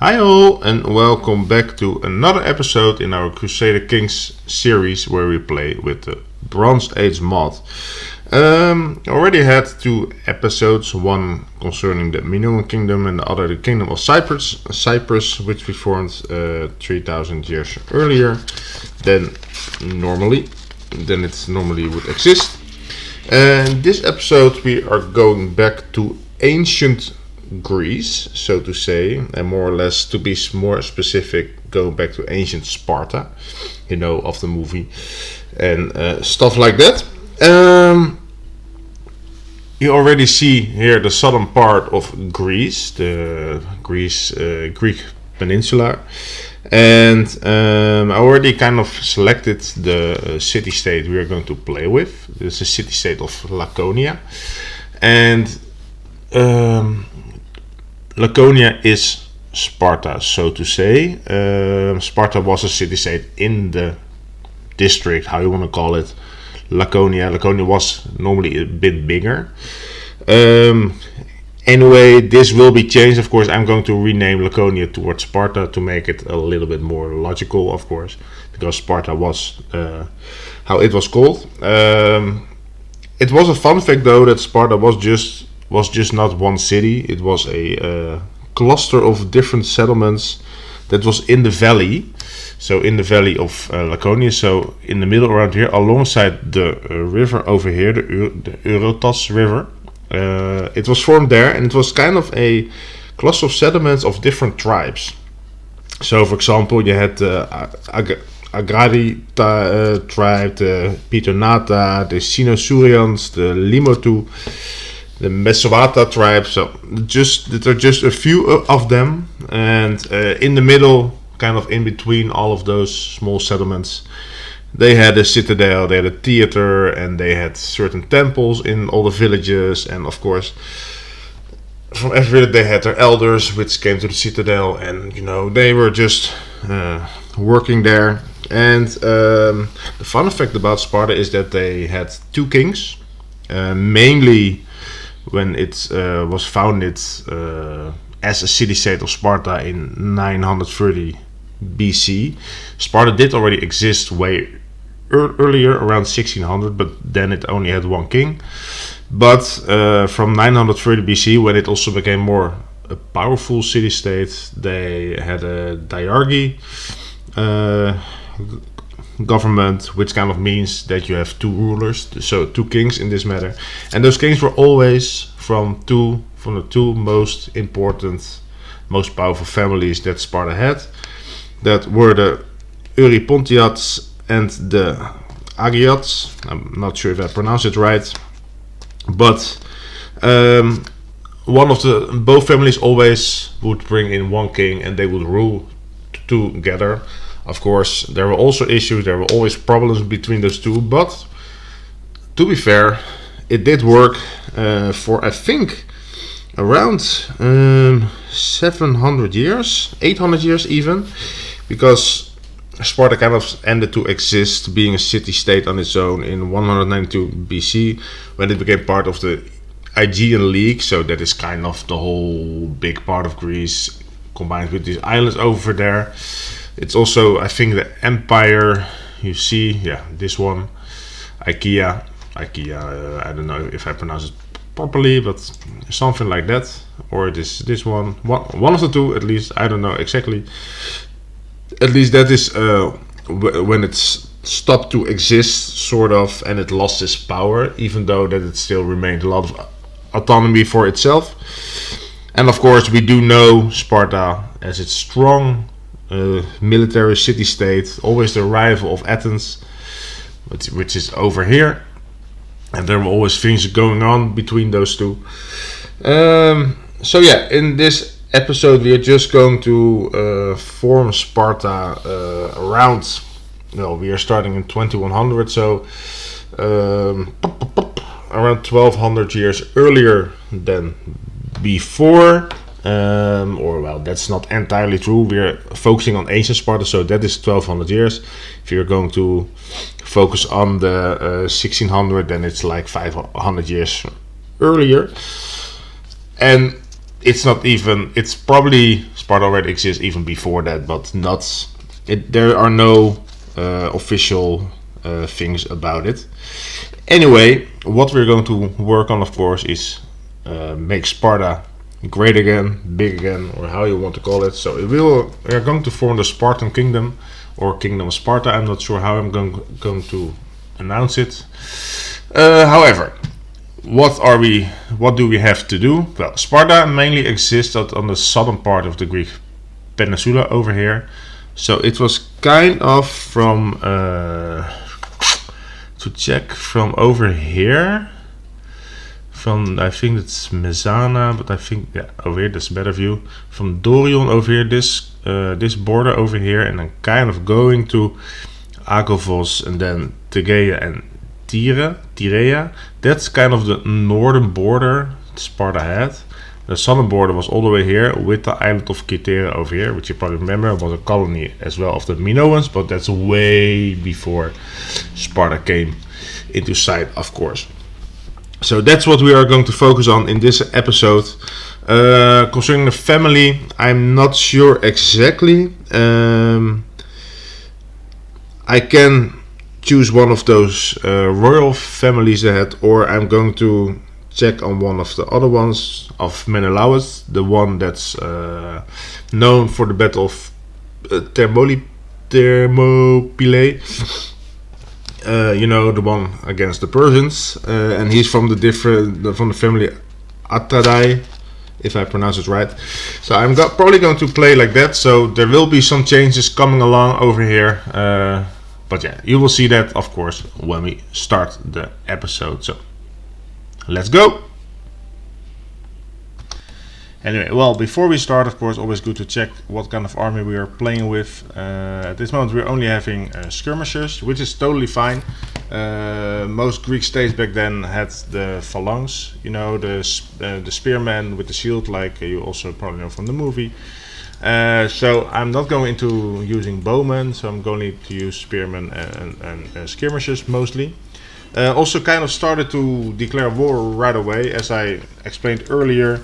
Hi all, and welcome back to another episode in our Crusader Kings series where we play with the Bronze Age mod. Already had two episodes, one concerning the Minoan Kingdom and the other the Kingdom of Cyprus, which we formed 3000 years earlier than it normally would exist. And this episode we are going back to ancient Greece, so to say, and more or less, to be more specific, going back to ancient Sparta, of the movie and stuff like that. You already see here the southern part of Greece, the Greek peninsula, and I already kind of selected the city-state we are going to play with. This is the city-state of Laconia, and Laconia is Sparta, so to say. Sparta was a city-state in the district, how you want to call it, Laconia. Laconia was normally a bit bigger. Anyway, this will be changed, of course. I'm going to rename Laconia towards Sparta to make it a little bit more logical, of course, because Sparta was how it was called. It was a fun fact, though, that Sparta was just not one city. It was a cluster of different settlements that was in the valley. So in the valley of Laconia, so in the middle around here, alongside the river over here, the Eurotas River. It was formed there, and it was kind of a cluster of settlements of different tribes. So, for example, you had the Agrari tribe, the Pitonata, the Sinosurians, the Limotu, the Mesowata tribe. So there are just a few of them, and in the middle, kind of in between all of those small settlements, they had a citadel, they had a theater, and they had certain temples in all the villages. And of course, from every village they had their elders, which came to the citadel, and they were just working there. And the fun fact about Sparta is that they had two kings, mainly when it was founded as a city-state of Sparta in 930 BC. Sparta did already exist way earlier, around 1600, but then it only had one king. But from 930 BC, when it also became more a powerful city-state, they had a diarchy government, which kind of means that you have two rulers, so two kings in this matter, and those kings were always from the two most important, most powerful families that Sparta had. That were the Eurypontiats and the Agiats. I'm not sure if I pronounce it right, but both families always would bring in one king, and they would rule together. Of course, there were also issues, there were always problems between those two, but to be fair, it did work for, I think, around 700 years, 800 years even, because Sparta kind of ended to exist, being a city-state on its own in 192 BC, when it became part of the Aegean League. So that is kind of the whole big part of Greece, combined with these islands over there. It's also, I think, the empire, you see, this one, Ikea, I don't know if I pronounce it properly, but something like that, or this one of the two at least, I don't know exactly. At least that is when it's stopped to exist, sort of, and it lost its power, even though that it still remained a lot of autonomy for itself. And of course, we do know Sparta as its strong military city-state, always the rival of Athens, which is over here, and there were always things going on between those two. So in this episode we are just going to form Sparta around, we are starting in 2100, so around 1200 years earlier than before. That's not entirely true. We're focusing on ancient Sparta, so that is 1200 years. If you're going to focus on the 1600, then it's like 500 years earlier. And it's not even, it's probably Sparta already exists even before that, but not. There are no official things about it. Anyway, what we're going to work on, of course, is make Sparta great again, big again, or how you want to call it. So we are going to form the Spartan Kingdom, or Kingdom of Sparta. I'm not sure how I'm going to announce it. However, what do we have to do? Well, Sparta mainly existed on the southern part of the Greek peninsula over here. So it was kind of from to check from over here. From, I think it's Messana, but I think, yeah, over here, that's a better view. From Dorion over here, this border over here, and then kind of going to Agorphos, and then Tegea and Tyrea. That's kind of the northern border Sparta had. The southern border was all the way here, with the island of Kythera over here, which you probably remember was a colony as well of the Minoans, but that's way before Sparta came into sight, of course. So that's what we are going to focus on in this episode. Concerning the family, I'm not sure exactly. I can choose one of those royal families ahead, or I'm going to check on one of the other ones of Menelaus, the one that's known for the Battle of Thermopylae. You know, the one against the Persians, and he's from the family Atradae, if I pronounce it right. So I'm probably going to play like that. So there will be some changes coming along over here, but yeah, you will see that, of course, when we start the episode. So let's go. Anyway, well, before we start, of course, always good to check what kind of army we are playing with. At this moment, we're only having skirmishers, which is totally fine. Most Greek states back then had the phalanx, you know, the spearmen with the shield, like you also probably know from the movie. So I'm not going into using bowmen, so I'm going to use spearmen and skirmishers mostly. Also kind of started to declare war right away, as I explained earlier.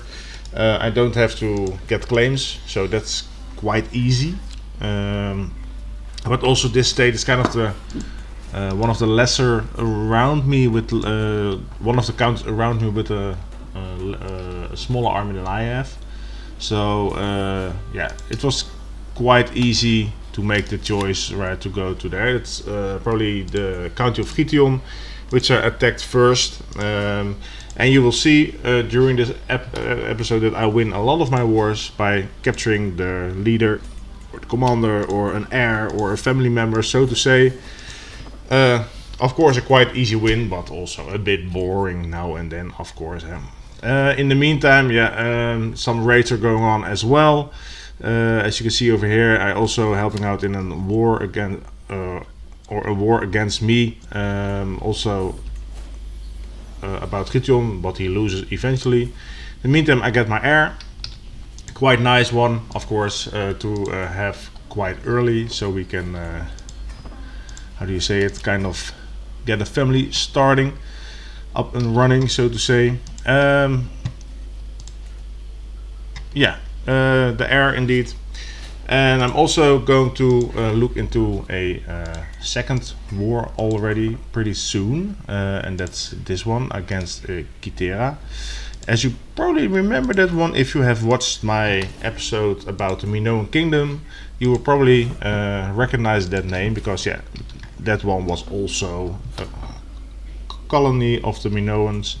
I don't have to get claims, so that's quite easy. But also this state is kind of the one of the lesser around me, with one of the counts around me with a smaller army than I have. So yeah, it was quite easy to make the choice, right, to go to there. It's probably the county of Gition, which I attacked first. And you will see during this episode that I win a lot of my wars by capturing the leader, or the commander, or an heir, or a family member, so to say. Of course, a quite easy win, but also a bit boring now and then, of course. In the meantime, yeah, some raids are going on as well. As you can see over here, I also helping out in a war against me. Also about Gition, but he loses eventually. In the meantime, I get my heir. Quite nice one, of course, to have quite early, so we can, how do you say it, kind of get a family starting, up and running, so to say. Yeah, the heir indeed. And I'm also going to look into a second war already pretty soon, and that's this one against Kythera. As you probably remember that one, if you have watched my episode about the Minoan Kingdom, you will probably recognize that name, because yeah, that one was also a colony of the Minoans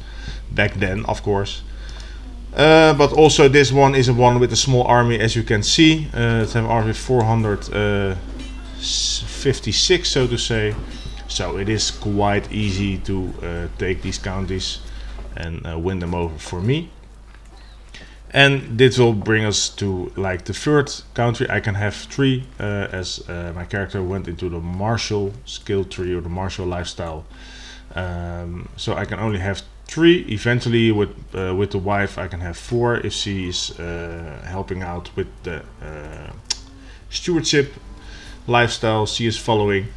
back then, of course. But also this one is a one with a small army, as you can see. It's an army of 456, so to say. So it is quite easy to take these counties and win them over for me. And this will bring us to like the third country. I can have 3 as my character went into the martial skill tree, or the martial lifestyle. So I can only have 3. Eventually, with the wife, I can have 4 if she's helping out with the stewardship lifestyle she is following.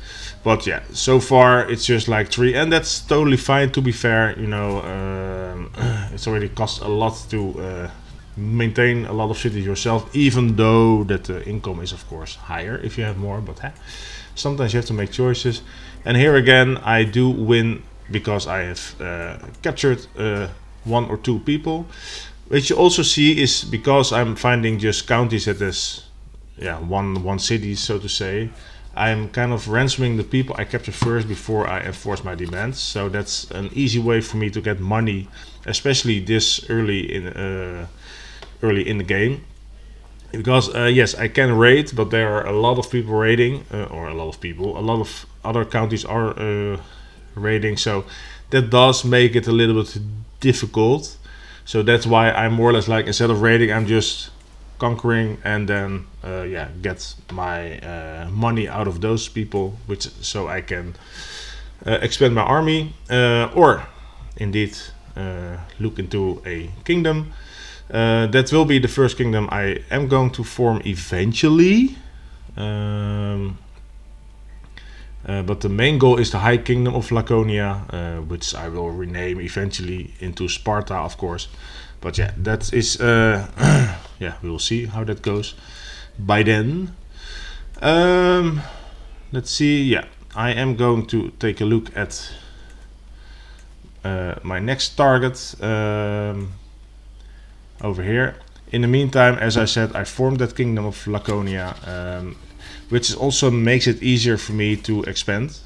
But yeah, so far it's just like 3, and that's totally fine. To be fair, you know, it's already cost a lot to maintain a lot of cities yourself, even though that the income is of course higher if you have more, but sometimes you have to make choices. And here again I do win because I have captured 1 or 2 people. What you also see is because I'm finding just counties that is one city, so to say, I'm kind of ransoming the people I capture first before I enforce my demands. So that's an easy way for me to get money, especially this early in the game. Because yes, I can raid, but there are a lot of people raiding, or a lot of other counties are raiding, so that does make it a little bit difficult. So that's why I'm more or less like, instead of raiding, I'm just conquering and then get my money out of those people, which so I can expand my army, or indeed look into a kingdom. That will be the first kingdom I am going to form eventually. But the main goal is the High Kingdom of Laconia, which I will rename eventually into Sparta, of course. But yeah, that is we will see how that goes by then. Let's see. Yeah, I am going to take a look at my next target over here. In the meantime, as I said, I formed that Kingdom of Laconia, which also makes it easier for me to expand,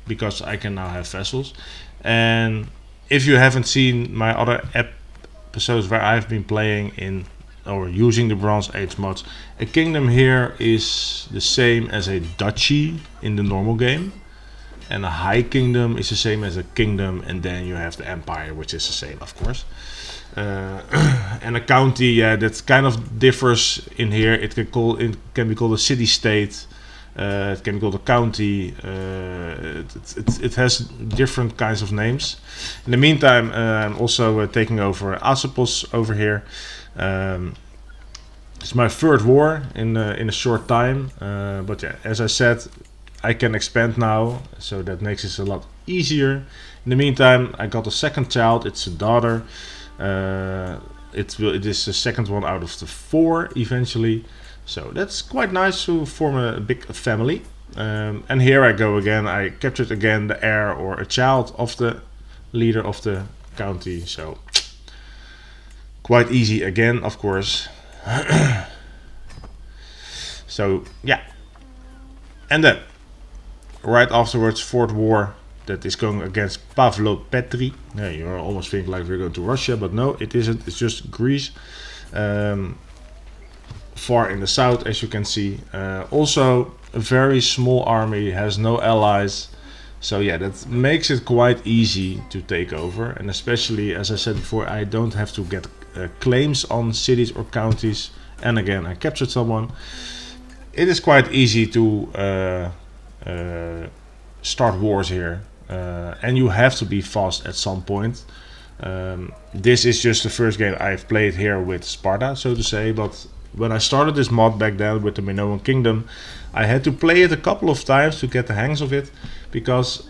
because I can now have vassals. And if you haven't seen my other episodes where I've been playing in or using the Bronze Age mods, a kingdom here is the same as a duchy in the normal game, and a high kingdom is the same as a kingdom, and then you have the empire, which is the same, of course. And a county, that kind of differs in here. It can be called a city-state. It can be called a county. It has different kinds of names. In the meantime, I'm also taking over Asopos over here. It's my third war in a short time. But yeah, as I said, I can expand now, so that makes it a lot easier. In the meantime, I got a second child. It's a daughter. It is the second one out of the 4 eventually, so that's quite nice to form a big family. And here I go again. I captured again the heir or a child of the leader of the county, so quite easy again, of course. So yeah, and then right afterwards, fourth war. That is going against Pavlopetri. Yeah, you're almost thinking like we're going to Russia, but no, it isn't. It's just Greece, far in the south, as you can see. Also, a very small army, has no allies. So yeah, that makes it quite easy to take over. And especially, as I said before, I don't have to get claims on cities or counties. And again, I captured someone. It is quite easy to start wars here. And you have to be fast at some point. This is just the first game I've played here with Sparta, so to say, but when I started this mod back then with the Minoan Kingdom, I had to play it a couple of times to get the hangs of it, because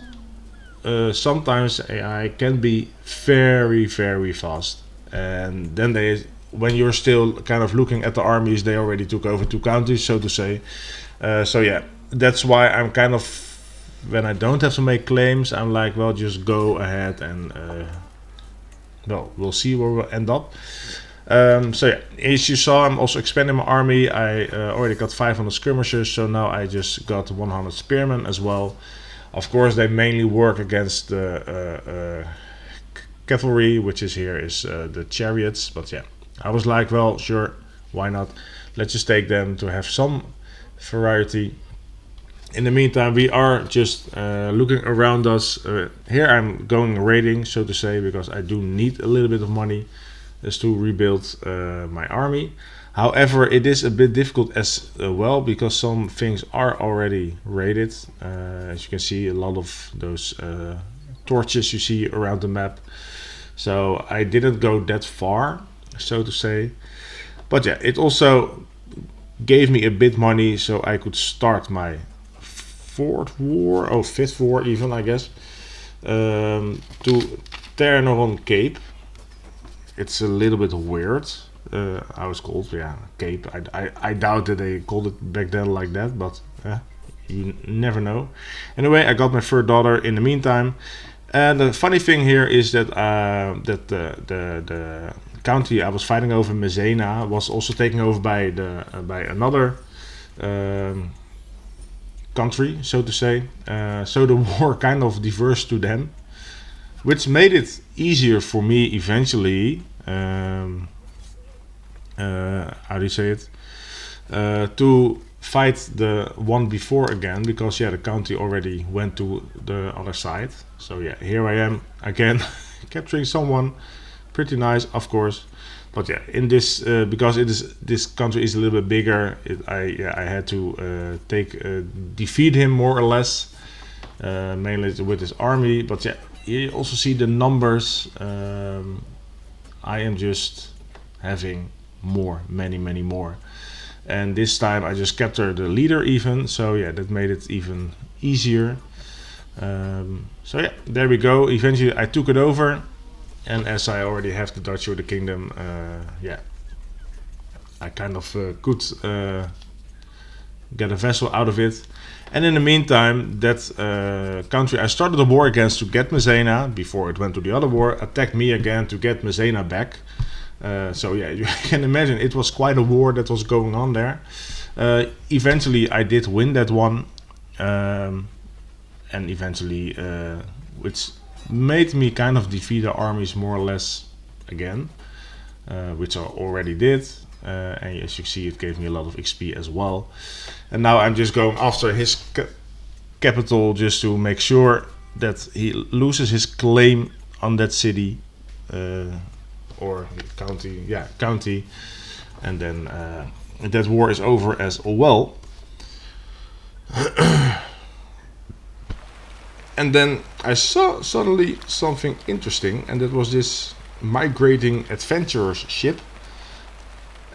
sometimes AI can be very, very fast. And then when you're still kind of looking at the armies, they already took over 2 counties, so to say. So yeah, that's why I'm kind of, when I don't have to make claims, I'm like, well, just go ahead and well, we'll see where we'll end up. So yeah, as you saw, I'm also expanding my army. I already got 500 skirmishers, so now I just got 100 spearmen as well. Of course, they mainly work against the cavalry, which is here is the chariots. But yeah, I was like, well, sure, why not? Let's just take them to have some variety. In the meantime, we are just looking around us. Here I'm going raiding, so to say, because I do need a little bit of money just to rebuild my army. However, it is a bit difficult as well, because some things are already raided. As you can see, a lot of those torches you see around the map. So I didn't go that far, so to say. But yeah, it also gave me a bit money, so I could start my fifth war even, I guess, to Ternoron Cape. it's a little bit weird. How it's called, yeah, cape. I doubt that they called it back then like that, but you never know. Anyway, I got my third daughter in the meantime, and the funny thing here is that the county I was fighting over, Messena, was also taken over by another country, so to say. So the war kind of diverged to them, which made it easier for me eventually. How do you say it? To fight the one before again, because the county already went to the other side. So here I am again, capturing someone. Pretty nice, of course. But in this, because this country is a little bit bigger, I had to defeat him more or less, mainly with his army. But you also see the numbers. I am just having many more, and this time I just captured the leader even. So that made it even easier. There we go. Eventually I took it over. And as I already have the Dutch of the kingdom, I kind of could get a vessel out of it. And in the meantime, that country I started a war against to get Messena, before it went to the other war, attacked me again to get Messena back. You can imagine it was quite a war that was going on there. Eventually I did win that one. And eventually, which made me kind of defeat the armies more or less again, which I already did, and as you see, it gave me a lot of XP as well. And now I'm just going after his capital, just to make sure that he loses his claim on that city, or county, and then that war is over as well. And then I saw suddenly something interesting, and that was this migrating adventurers ship.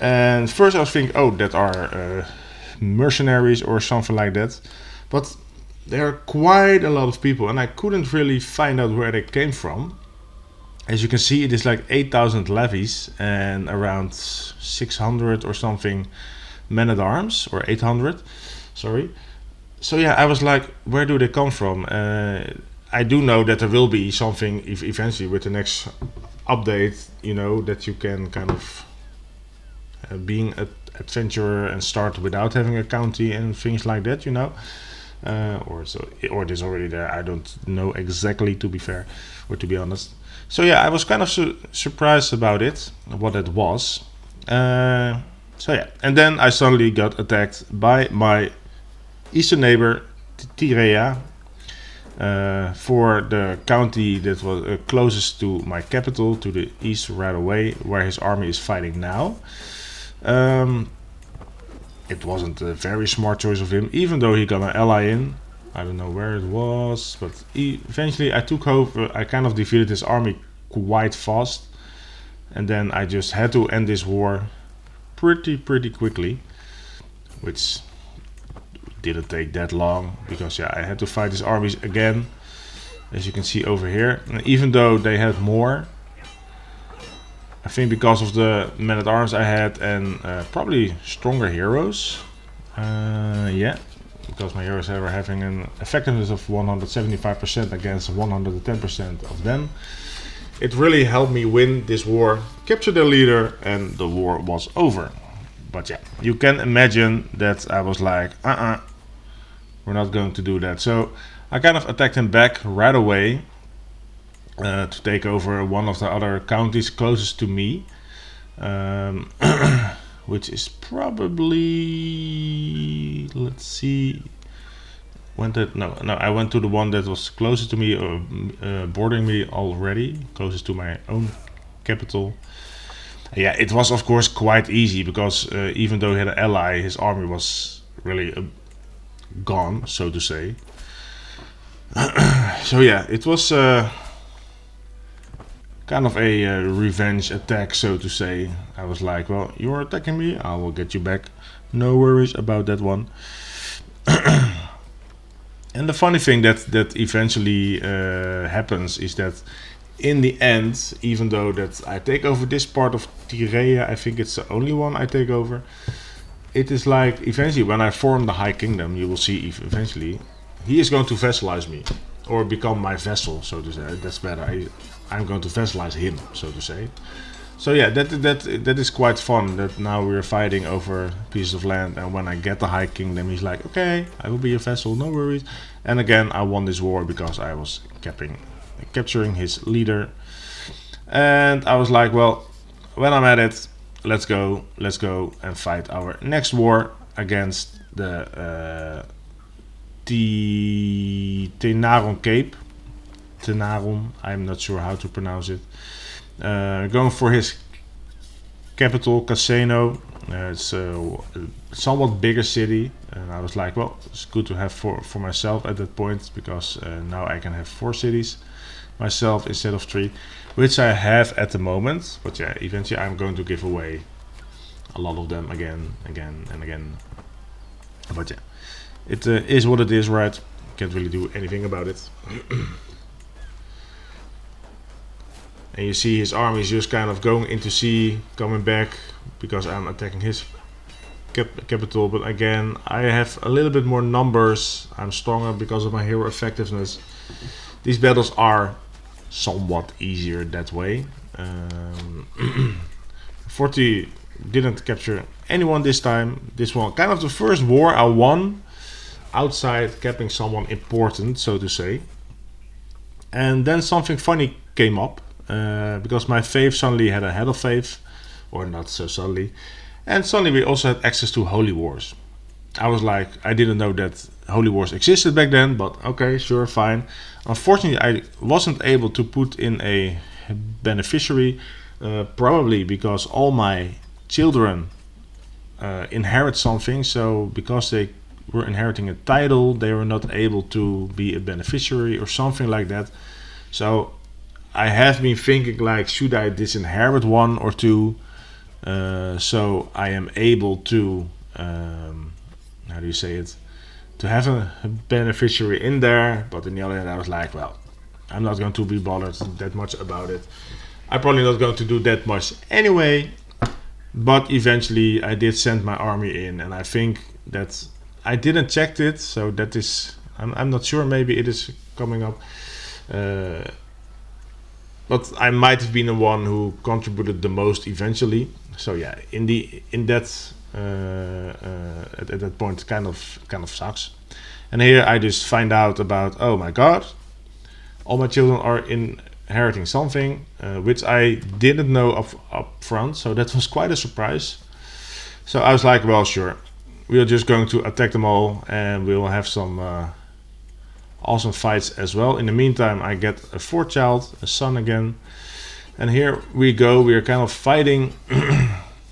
And first I was thinking, oh, that are mercenaries or something like that. But there are quite a lot of people, and I couldn't really find out where they came from. As you can see, it is like 8,000 levies and around 600 or something men-at-arms, or 800, sorry. So I was like, where do they come from? I do know that there will be something eventually with the next update, that you can kind of being an adventurer and start without having a county and things like that, or it is already there. I don't know exactly, to be fair, or to be honest. So I was kind of surprised about it, what it was. And then I suddenly got attacked by my eastern neighbor, Tyrea, for the county that was closest to my capital, to the east right away, where his army is fighting now. It wasn't a very smart choice of him, even though he got an ally in. I don't know where it was, but eventually I took over. I kind of defeated his army quite fast, and then I just had to end this war pretty quickly, which didn't take that long, because I had to fight his armies again, as you can see over here. And even though they had more, I think because of the men-at-arms I had, and probably stronger heroes, because my heroes were having an effectiveness of 175% against 110% of them, it really helped me win this war, capture the leader, and the war was over. But you can imagine that I was like, we're not going to do that. So I kind of attacked him back right away, to take over one of the other counties closest to me, which is probably, let's see, I went to the one that was closest to me, bordering me already, closest to my own capital. It was of course quite easy, because even though he had an ally, his army was really gone, so to say. It was kind of a revenge attack, so to say. I was like, well, you're attacking me, I will get you back, no worries about that one. And the funny thing that eventually happens is that in the end, even though that I take over this part of Tyrea, I think it's the only one I take over. It is like eventually when I form the High Kingdom, you will see eventually he is going to vassalize me or become my vassal, so to say. That's better. I'm going to vassalize him, so to say. So yeah, that is quite fun. That now we're fighting over pieces of land, and when I get the High Kingdom, he's like, okay, I will be your vassal, no worries. And again, I won this war because I was capturing his leader, and I was like, well, when I'm at it, let's go and fight our next war against the Tenaron Cape. Tenaron, I'm not sure how to pronounce it. Going for his capital, Caseno. It's a somewhat bigger city, and I was like, well, it's good to have for myself at that point, because now I can have 4 cities myself instead of 3, which I have at the moment. But yeah, eventually I'm going to give away a lot of them again. But yeah, it is what it is, right? Can't really do anything about it. And you see his army is just kind of going into sea, coming back, because I'm attacking his capital. But again, I have a little bit more numbers. I'm stronger because of my hero effectiveness. These battles are somewhat easier that way. 40 didn't capture anyone this time. This one, kind of the first war I won outside capping someone important, so to say. And then something funny came up. Because my faith suddenly had a head of faith, or not so suddenly, and suddenly we also had access to holy wars. I was like, I didn't know that holy wars existed back then, but okay, sure, fine. Unfortunately, I wasn't able to put in a beneficiary, probably because all my children inherit something. So because they were inheriting a title, they were not able to be a beneficiary or something like that. So I have been thinking, like, should I disinherit 1 or 2, so I am able to, how do you say it, to have a beneficiary in there. But on the other hand, I was like, well, I'm not going to be bothered that much about it. I'm probably not going to do that much anyway. But eventually I did send my army in, and I think that I didn't check it, so that is, I'm not sure, maybe it is coming up. But I might have been the one who contributed the most eventually. So yeah, at that point, kind of sucks. And here I just find out about, oh my god, all my children are inheriting something, which I didn't know up front. So that was quite a surprise. So I was like, well, sure, we are just going to attack them all, and we will have some awesome fights as well. In the meantime, I get a 4th child, a son again, and here we go. We are kind of fighting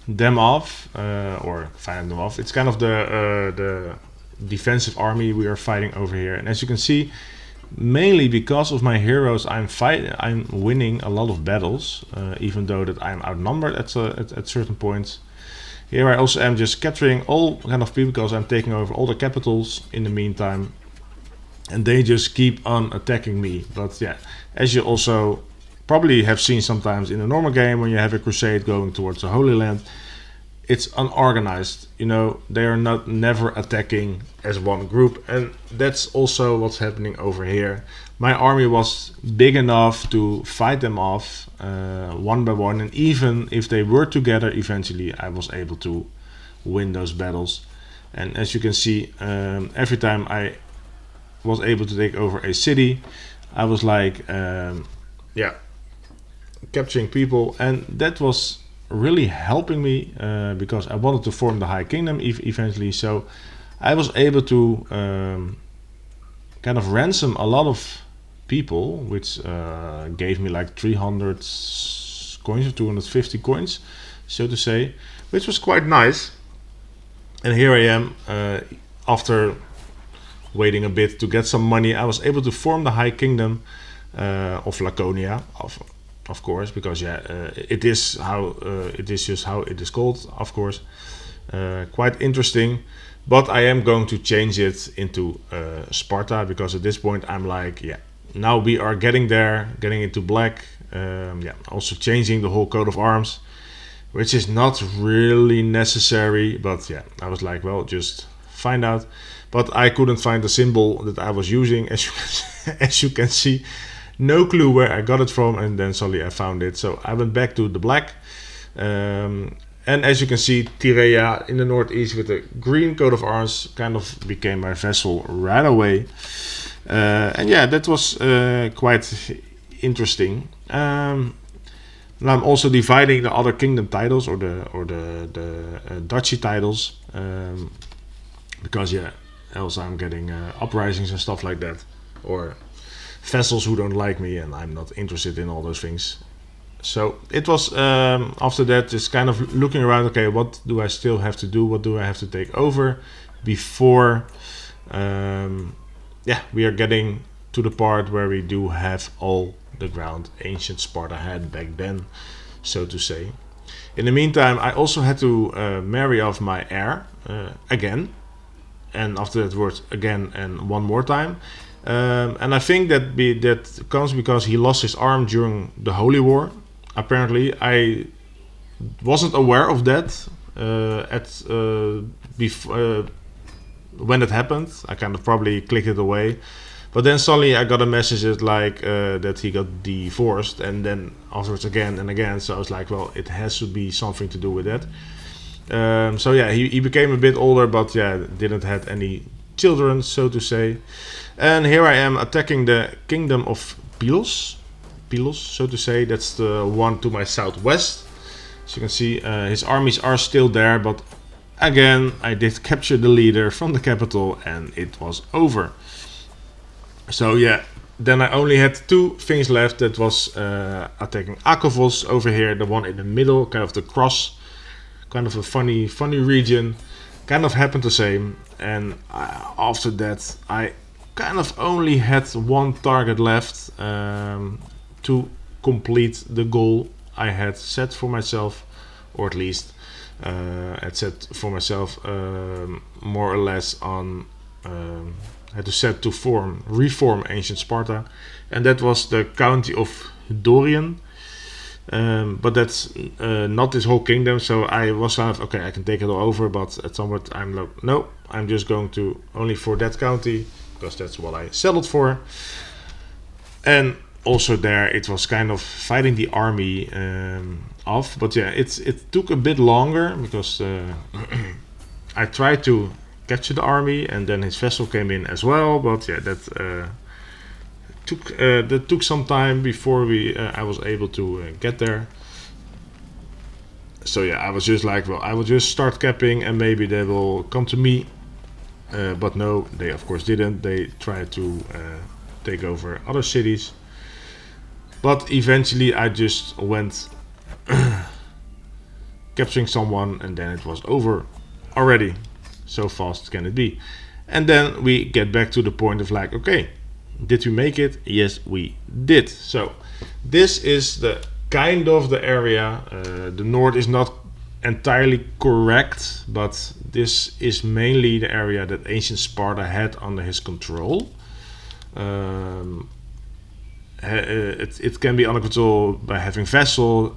them off, It's kind of the defensive army we are fighting over here. And as you can see, mainly because of my heroes, I'm winning a lot of battles, even though that I'm outnumbered at certain points. Here I also am just capturing all kind of people because I'm taking over all the capitals in the meantime. And they just keep on attacking me. But yeah, as you also probably have seen sometimes in a normal game, when you have a crusade going towards the Holy Land, it's unorganized. You know, they are never attacking as one group. And that's also what's happening over here. My army was big enough to fight them off one by one. And even if they were together, eventually I was able to win those battles. And as you can see, every time I was able to take over a city, I was like, capturing people, and that was really helping me because I wanted to form the High Kingdom eventually. So I was able to kind of ransom a lot of people, which gave me like 300 coins or 250 coins, so to say, which was quite nice. And here I am, after waiting a bit to get some money, I was able to form the High Kingdom of Laconia, of course, because it is just how it is called, of course. Quite interesting, but I am going to change it into Sparta, because at this point I'm like, now we are getting into black. Yeah, also changing the whole coat of arms, which is not really necessary, but yeah, I was like, well, just find out. But I couldn't find the symbol that I was using, as you can see. No clue where I got it from, and then suddenly I found it. So I went back to the black. And as you can see, Tyrea in the northeast with a green coat of arms kind of became my vessel right away. And yeah, that was quite interesting. Now I'm also dividing the other kingdom titles or the duchy titles, because yeah, else I'm getting uprisings and stuff like that, or vassals who don't like me, and I'm not interested in all those things. So it was after that just kind of looking around. Okay, what do I still have to do? What do I have to take over before? Yeah, we are getting to the part where we do have all the ground ancient Sparta had back then, so to say. In the meantime, I also had to marry off my heir again, and after that word again and one more time. And I think that comes because he lost his arm during the Holy War. Apparently, I wasn't aware of that when it happened. I kind of probably clicked it away. But then suddenly I got a message that he got divorced, and then afterwards again and again. So I was like, well, it has to be something to do with that. So yeah, he became a bit older, but yeah, didn't have any children, so to say. And here I am attacking the kingdom of Pylos, so to say. That's the one to my southwest. As you can see, his armies are still there, but again, I did capture the leader from the capital, and it was over. So yeah, then I only had two things left. That was attacking Akovos over here, the one in the middle, kind of the cross, kind of a funny region. Kind of happened the same, and after that I kind of only had one target left to complete the goal I had set for myself, or at least had set for myself more or less on had to set to reform ancient Sparta, and that was the county of Dorian. But that's not this whole kingdom, so I was kind of, okay, I can take it all over, but at some point I'm like, no, I'm just going to only for that county, because that's what I settled for. And also there it was kind of fighting the army off, but yeah, it took a bit longer, because I tried to capture the army, and then his vessel came in as well, but yeah, that took some time before I was able to get there. So yeah, I was just like, well, I will just start capping and maybe they will come to me. But no, they of course didn't. They tried to take over other cities. But eventually I just went capturing someone, and then it was over already. So fast can it be. And then we get back to the point of like, okay, did we make it? Yes, we did. So this is the kind of the area. The north is not entirely correct, but this is mainly the area that ancient Sparta had under his control. It can be under control by having vassals,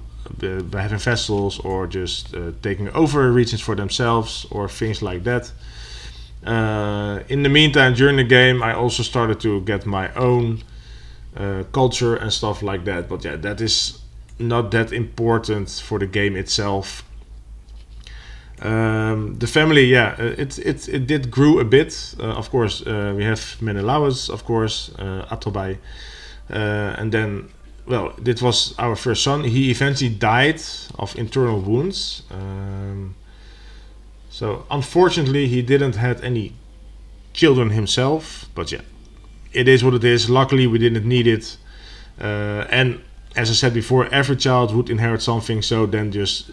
or just taking over regions for themselves, or things like that. In the meantime, during the game, I also started to get my own culture and stuff like that. But yeah, that is not that important for the game itself. The family, yeah, it did grew a bit. Of course, we have Menelaus, of course, Attalbai, and then, well, this was our first son. He eventually died of internal wounds. So unfortunately he didn't have any children himself, but yeah, it is what it is. Luckily we didn't need it, and as I said before, every child would inherit something, so then just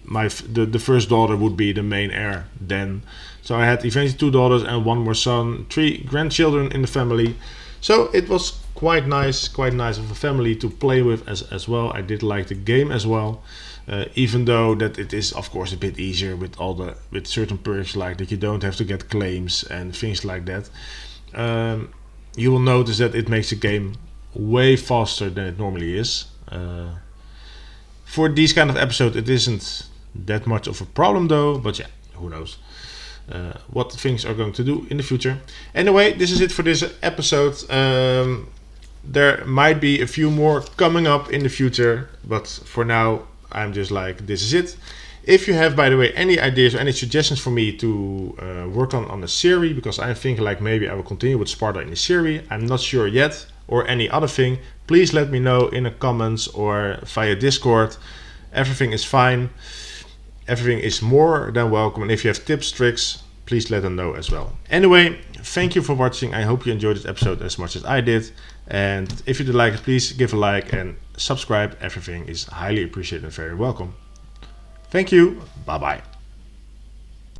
the first daughter would be the main heir then. So I had eventually 2 daughters and 1 more son, 3 grandchildren in the family. So it was quite nice of a family to play with as well. I did like the game as well. Even though that it is of course a bit easier with certain perks, like that you don't have to get claims and things like that. You will notice that it makes the game way faster than it normally is. For these kind of episodes, it isn't that much of a problem though, but yeah, who knows what things are going to do in the future. Anyway, this is it for this episode. There might be a few more coming up in the future, but for now, I'm just like, this is it. If you have, by the way, any ideas or any suggestions for me to work on a series, because I think like maybe I will continue with Sparta in the series, I'm not sure yet, or any other thing, please let me know in the comments or via Discord. Everything is fine. Everything is more than welcome. And if you have tips, tricks, please let them know as well. Anyway, thank you for watching. I hope you enjoyed this episode as much as I did. And if you did like it, please give a like and subscribe. Everything is highly appreciated and very welcome. Thank you. Bye-bye.